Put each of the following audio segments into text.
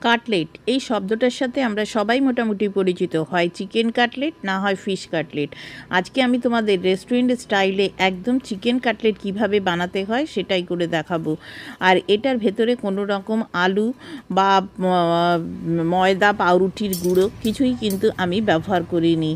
Cutlet এই শব্দটার সাথে আমরা সবাই মোটামুটি পরিচিত, হয় চিকেন কাটলেট না হয় ফিশ কাটলেট। আজকে আমি তোমাদের রেস্টুরেন্ট স্টাইলে একদম চিকেন কাটলেট কিভাবে বানাতে হয় সেটাই করে দেখাবো। আর এটার ভেতরে কোনো রকম আলু বা ময়দা পাউরুটির গুঁড়ো কিছুই কিন্তু আমি ব্যবহার করিনি।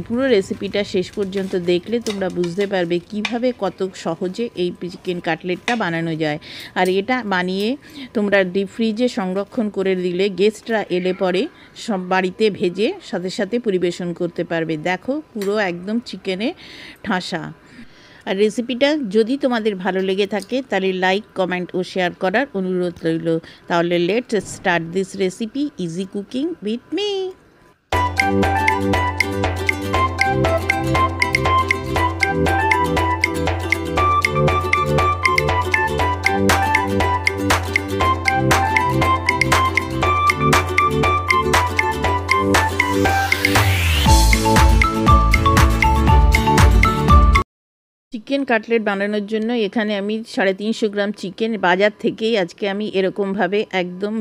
পুরো রেসিপিটা শেষ পর্যন্ত দেখলে তোমরা বুঝতে পারবে কিভাবে কত সহজে এই চিকেন কাটলেটটা বানানো যায়। আর এটা বানিয়ে তোমরা ডিপ ফ্রিজে সংরক্ষণ করে দিলে গেস্টরা এলে পরে সব বাড়িতে ভেজে সাথে সাথে পরিবেশন করতে পারবে। দেখো পুরো একদম চিকেনে ঠাসা। আর রেসিপিটা যদি তোমাদের ভালো লেগে থাকে তাহলে লাইক কমেন্ট ও শেয়ার করার অনুরোধ রইল। তাহলে let's start this recipe easy cooking with me. Chicken cutlet বানানোর জন্য এখানে আমি 350 গ্রাম চিকেন বাজার থেকেই আজকে আমি এরকমভাবে একদম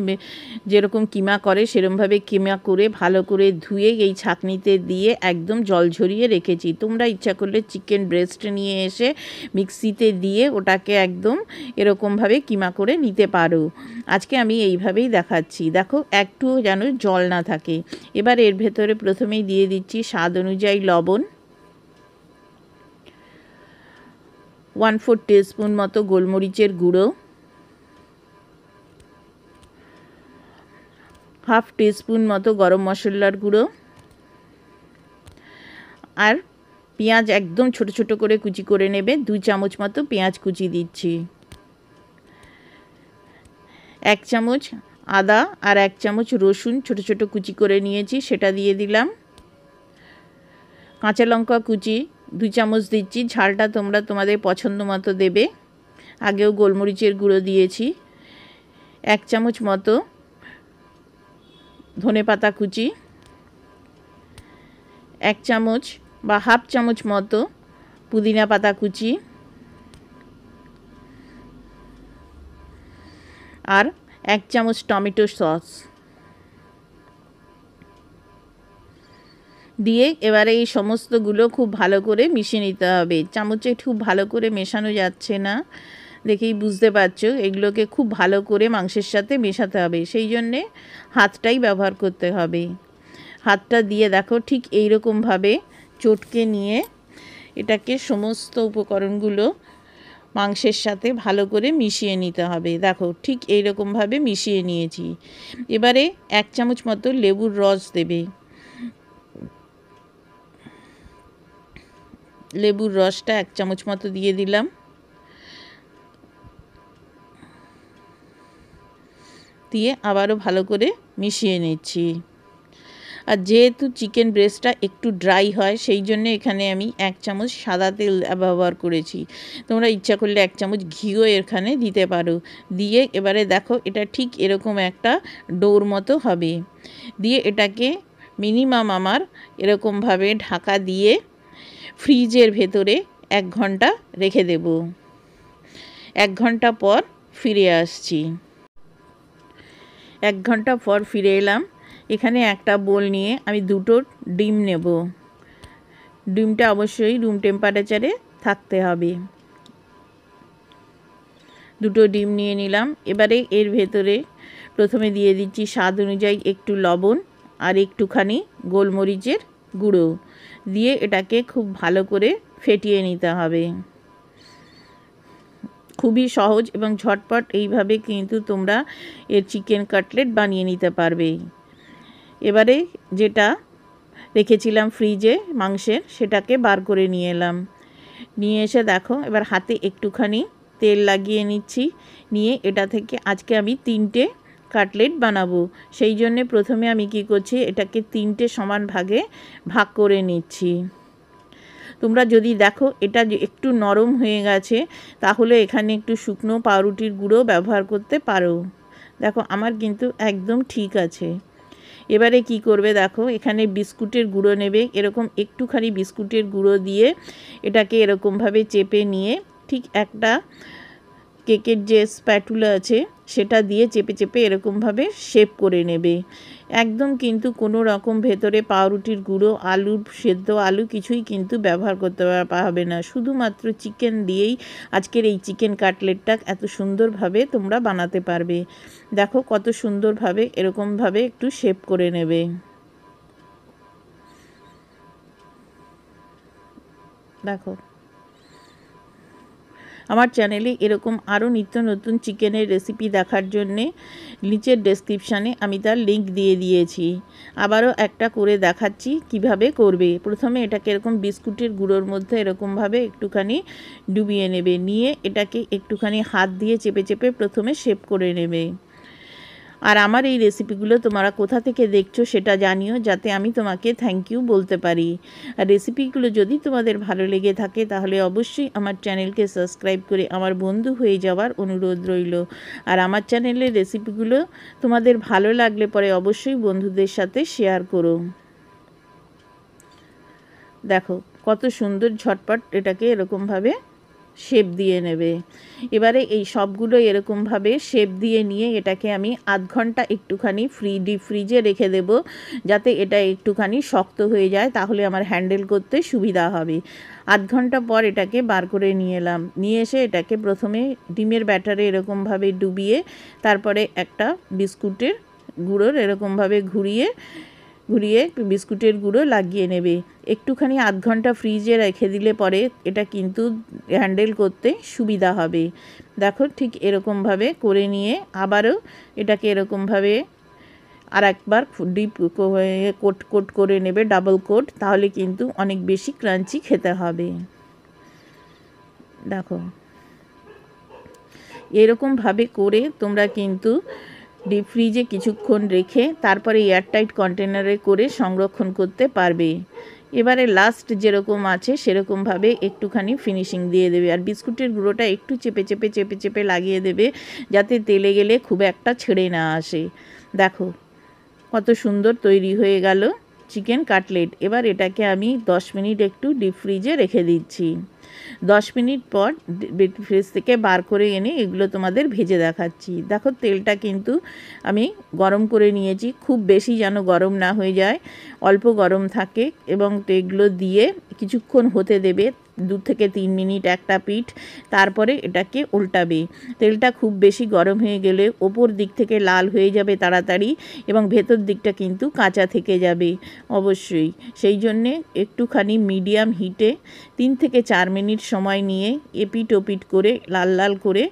যেরকম কিমা করে সেরকমভাবে কিমা করে ভালো করে ধুয়ে এই ছাঁকনিতে দিয়ে একদম জল ঝরিয়ে রেখেছি। তোমরা ইচ্ছা করলে চিকেন ব্রেস্ট নিয়ে এসে মিক্সিতে দিয়ে ওটাকে একদম এরকমভাবে কিমা করে নিতে পারো। আজকে আমি এইভাবেই দেখাচ্ছি। দেখো একটুও যেন জল না থাকে। এবার এর ভেতরে প্রথমেই দিয়ে দিচ্ছি স্বাদ অনুযায়ী লবণ, 1/4 টিস্পুন মতো গোলমরিচের গুঁড়ো, 1/2 টিস্পুন মতো গরম মশলার গুঁড়ো, আর পেঁয়াজ একদম ছোট ছোট করে কুচি করে নেবে। 2 চামচ মতো পেঁয়াজ কুচি দিচ্ছি, 1 চামচ আদা আর 1 চামচ রসুন ছোট ছোট কুচি করে নিয়েছি সেটা দিয়ে দিলাম। কাঁচা লঙ্কা কুচি 2 চামচ দিচ্ছি, ঝালটা তোমরা তোমাদের পছন্দ মতো দেবে। আগেও গোলমরিচের গুঁড়ো দিয়েছি। 1 চামচ মতো ধনেপাতা কুচি, 1 চামচ বা 1/2 চামচ মতো পুদিনা পাতা কুচি, আর 1 চামচ টমেটো সস দিয়ে এবারে এই সমস্তগুলো খুব ভালো করে মিশিয়ে নিতে হবে। চামচে খুব ভালো করে মেশানো যাচ্ছে না, দেখেই বুঝতে পারছো। এগুলোকে খুব ভালো করে মাংসের সাথে মেশাতে হবে, সেই জন্যে হাতটাই ব্যবহার করতে হবে। হাতটা দিয়ে দেখো ঠিক এই রকমভাবে চটকে নিয়ে এটাকে সমস্ত উপকরণগুলো মাংসের সাথে ভালো করে মিশিয়ে নিতে হবে। দেখো ঠিক এই রকমভাবে মিশিয়ে নিয়েছি। এবারে 1 চামচ মতো লেবুর রস দেবে। লেবুর রসটা 1 চামচ মতো দিয়ে দিলাম। দিয়ে আবারও ভালো করে মিশিয়ে নিচ্ছি। আর যেহেতু চিকেন ব্রেস্টটা একটু ড্রাই হয় সেই জন্য এখানে আমি 1 চামচ সাদা তেল ব্যবহার করেছি। তোমরা ইচ্ছা করলে 1 চামচ ঘিও এখানে দিতে পারো। দিয়ে এবারে দেখো এটা ঠিক এরকম একটা ডোর মতো হবে। দিয়ে এটাকে মিনিমাম আমার এরকমভাবে ঢাকা দিয়ে ফ্রিজের ভেতরে 1 ঘন্টা রেখে দেব। 1 ঘন্টা পর ফিরে আসছি। 1 ঘন্টা পর ফিরে এলাম। এখানে একটা বোল নিয়ে আমি 2টো ডিম নেব। ডিমটা অবশ্যই রুম টেম্পারেচারে থাকতে হবে। 2টো ডিম নিয়ে নিলাম। এবারে এর ভেতরে প্রথমে দিয়ে দিচ্ছি স্বাদ অনুযায়ী একটু লবণ আর একটুখানি গোলমরিচের গুঁড়ো দিয়ে এটাকে খুব ভালো করে ফেটিয়ে নিতে হবে। খুবই সহজ এবং ঝটপট এইভাবে কিন্তু তোমরা এর চিকেন কাটলেট বানিয়ে নিতে পারবে। এবারে যেটা রেখেছিলাম ফ্রিজে মাংসের সেটাকে বার করে নিয়ে এলাম। নিয়ে এসে দেখো এবার হাতে একটুখানি তেল লাগিয়ে নিচ্ছি। নিয়ে এটা থেকে আজকে আমি 3টে কাটলেট বানাবো, সেই জন্যে প্রথমে আমি কি করছি এটাকে 3টে সমান ভাগে ভাগ করে নিচ্ছি। তোমরা যদি দেখো এটা একটু নরম হয়ে গেছে তাহলে এখানে একটু শুকনো পাউরুটির গুঁড়ো ব্যবহার করতে পারো। দেখো আমার কিন্তু একদম ঠিক আছে। এবারে কি করবে দেখো এখানে বিস্কুটের গুঁড়ো নেবে। এরকম একটুখানি বিস্কুটের গুঁড়ো দিয়ে এটাকে এরকমভাবে চেপে নিয়ে ঠিক একটা কেকের যে স্প্যাটুলা আছে সেটা দিয়ে চেপে চেপে এরকমভাবে শেপ করে নেবে। একদম কিন্তু কোনো রকম ভেতরে পাউরুটির গুঁড়ো, আলু সেদ্ধ আলু কিছুই কিন্তু ব্যবহার করতে হবে না। শুধুমাত্র চিকেন দিয়েই আজকের এই চিকেন কাটলেটটা এত সুন্দরভাবে তোমরা বানাতে পারবে। দেখো কত সুন্দরভাবে এরকমভাবে একটু শেপ করে নেবে। দেখো আমার চ্যানেলে এরকম আরও নিত্য নতুন চিকেনের রেসিপি দেখার জন্যে নিচের ডেসক্রিপশানে আমি তার লিংক দিয়ে দিয়েছি। আবারও একটা করে দেখাচ্ছি কিভাবে করবে। প্রথমে এটাকে এরকম বিস্কুটের গুঁড়োর মধ্যে এরকমভাবে একটুখানি ডুবিয়ে নেবে, নিয়ে এটাকে একটুখানি হাত দিয়ে চেপে চেপে প্রথমে শেপ করে নেবে। আর আমার এই রেসিপিগুলো তোমরা কোথা থেকে দেখছো সেটা জানিও, যাতে আমি তোমাকে থ্যাংক ইউ বলতে পারি। আর রেসিপিগুলো যদি তোমাদের ভালো লেগে থাকে তাহলে অবশ্যই আমার চ্যানেলকে সাবস্ক্রাইব করে আমার বন্ধু হয়ে যাওয়ার অনুরোধ রইল। আর আমার চ্যানেলের রেসিপিগুলো তোমাদের ভালো লাগলে পরে অবশ্যই বন্ধুদের সাথে শেয়ার করো। দেখো কত সুন্দর ঝটপট এটাকে এরকমভাবে শেপ দিয়ে নেবে। এবারে এই সবগুলো এরকমভাবে শেপ দিয়ে নিয়ে এটাকে আমি আধ ঘন্টা একটুখানি ডিপ ফ্রিজে রেখে দেব, যাতে এটা একটুখানি শক্ত হয়ে যায়, তাহলে আমার হ্যান্ডেল করতে সুবিধা হবে। আধ ঘন্টা পর এটাকে বার করে নিয়ে এলাম, নিয়ে এসে এটাকে প্রথমে ডিমের ব্যাটারে এরকমভাবে ডুবিয়ে তারপরে একটা বিস্কুটের গুঁড়োর এরকমভাবে ঘুরিয়ে বিস্কুটের গুঁড়ো লাগিয়ে নেবে। একটুখানি আধ ঘন্টা ফ্রিজে রেখে দিলে পরে এটা কিন্তু হ্যান্ডেল করতে সুবিধা হবে। দেখো ঠিক এরকমভাবে করে নিয়ে আবারও এটাকে এরকমভাবে আর একবার ডিপ কোট করে নেবে, ডাবল কোট, তাহলে কিন্তু অনেক বেশি ক্রাঞ্চি খেতে হবে। দেখো এরকমভাবে করে তোমরা কিন্তু ডিপ ফ্রিজে কিছুক্ষণ রেখে তারপরে এয়ারটাইট কন্টেনারে করে সংরক্ষণ করতে পারবে। এবারে লাস্ট যেরকম আছে সেরকমভাবে একটুখানি ফিনিশিং দিয়ে দেবে, আর বিস্কুটের গুঁড়োটা একটু চেপে চেপে লাগিয়ে দেবে, যাতে তেলে গেলে খুব একটা ছেড়ে না আসে। দেখো কত সুন্দর তৈরি হয়ে গেল চিকেন কাটলেট। এবার এটাকে আমি 10 মিনিট একটু ডিপ ফ্রিজে রেখে দিচ্ছি। 10 মিনিট পর ডিপ ফ্রিজ থেকে বার করে এনে এগুলো তোমাদের ভেজে দেখাচ্ছি। দেখো তেলটা কিন্তু আমি গরম করে নিয়েছি, খুব বেশি যেন গরম না হয়ে যায়, অল্প গরম থাকে, এবং এগুলো দিয়ে কিছুক্ষণ হতে দেবে, 2 থেকে 3 মিনিট একটা পিঠ, তারপরে এটাকে উল্টাবে। তেলটা খুব বেশি গরম হয়ে গেলে ওপর দিক থেকে লাল হয়ে যাবে তাড়াতাড়ি, এবং ভেতর দিকটা কিন্তু কাঁচা থেকে যাবে অবশ্যই। সেই জন্যে একটুখানি মিডিয়াম হিটে 3 থেকে 4 মিনিট সময় নিয়ে এপিট ওপিট করে লাল লাল করে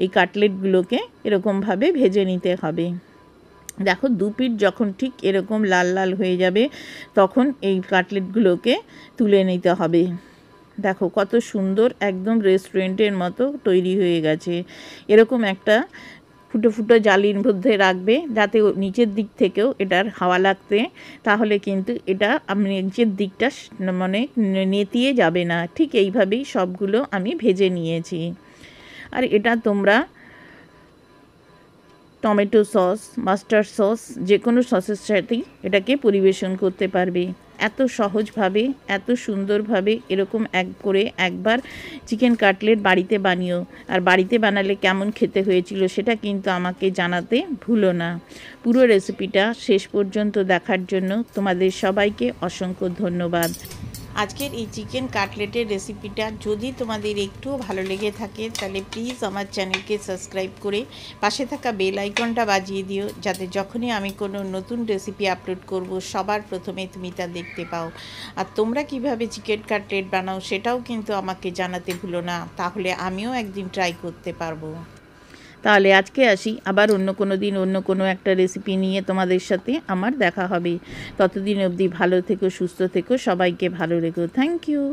এই কাটলেটগুলোকে এরকমভাবে ভেজে নিতে হবে। দেখো 2 পিঠ যখন ঠিক এরকম লাল লাল হয়ে যাবে তখন এই কাটলেটগুলোকে তুলে নিতে হবে। দেখো কত সুন্দর একদম রেস্টুরেন্টের মতো তৈরি হয়ে গেছে। এরকম একটা ফুটো ফুটো জালির মধ্যে রাখবে, যাতে নিচের দিক থেকেও এটার হাওয়া লাগতে, তাহলে কিন্তু এটা নিচের দিকটা মানে নেতিয়ে যাবে না। ঠিক এইভাবেই সবগুলো আমি ভেজে নিয়েছি। আর এটা তোমরা টমেটো সস, মাস্টার্ড সস, যে কোনো সসের সাথেই এটাকে পরিবেশন করতে পারবে। এত সহজভাবে এত সুন্দরভাবে এরকম একবার চিকেন কাটলেট বাড়িতে বানিও, আর বাড়িতে বানালে কেমন খেতে হয়েছিল সেটা কিন্তু আমাকে জানাতে ভুলো না। পুরো রেসিপিটা শেষ পর্যন্ত দেখার জন্য তোমাদের সবাইকে অসংখ্য ধন্যবাদ। আজকের এই চিকেন কাটলেটের রেসিপিটা যদি তোমাদের একটুও ভালো লেগে থাকে তাহলে প্লিজ আমার চ্যানেলকে সাবস্ক্রাইব করে পাশে থাকা বেল আইকনটা বাজিয়ে দিও, যাতে যখনই আমি কোনো নতুন রেসিপি আপলোড করব সবার প্রথমে তুমি তা দেখতে পাও। আর তোমরা কিভাবে চিকেন কাটলেট বানাও সেটাও কিন্তু আমাকে জানাতে ভুলো না, তাহলে আমিও একদিন ট্রাই করতে পারবো। তাহলে আজকে আসি, আবার অন্য কোনো দিন অন্য কোনো একটা রেসিপি নিয়ে তোমাদের সাথে আমার দেখা হবে। ততদিন অবধি ভালো থেকো, সুস্থ থেকো, সবাইকে ভালো রেখো। Thank you.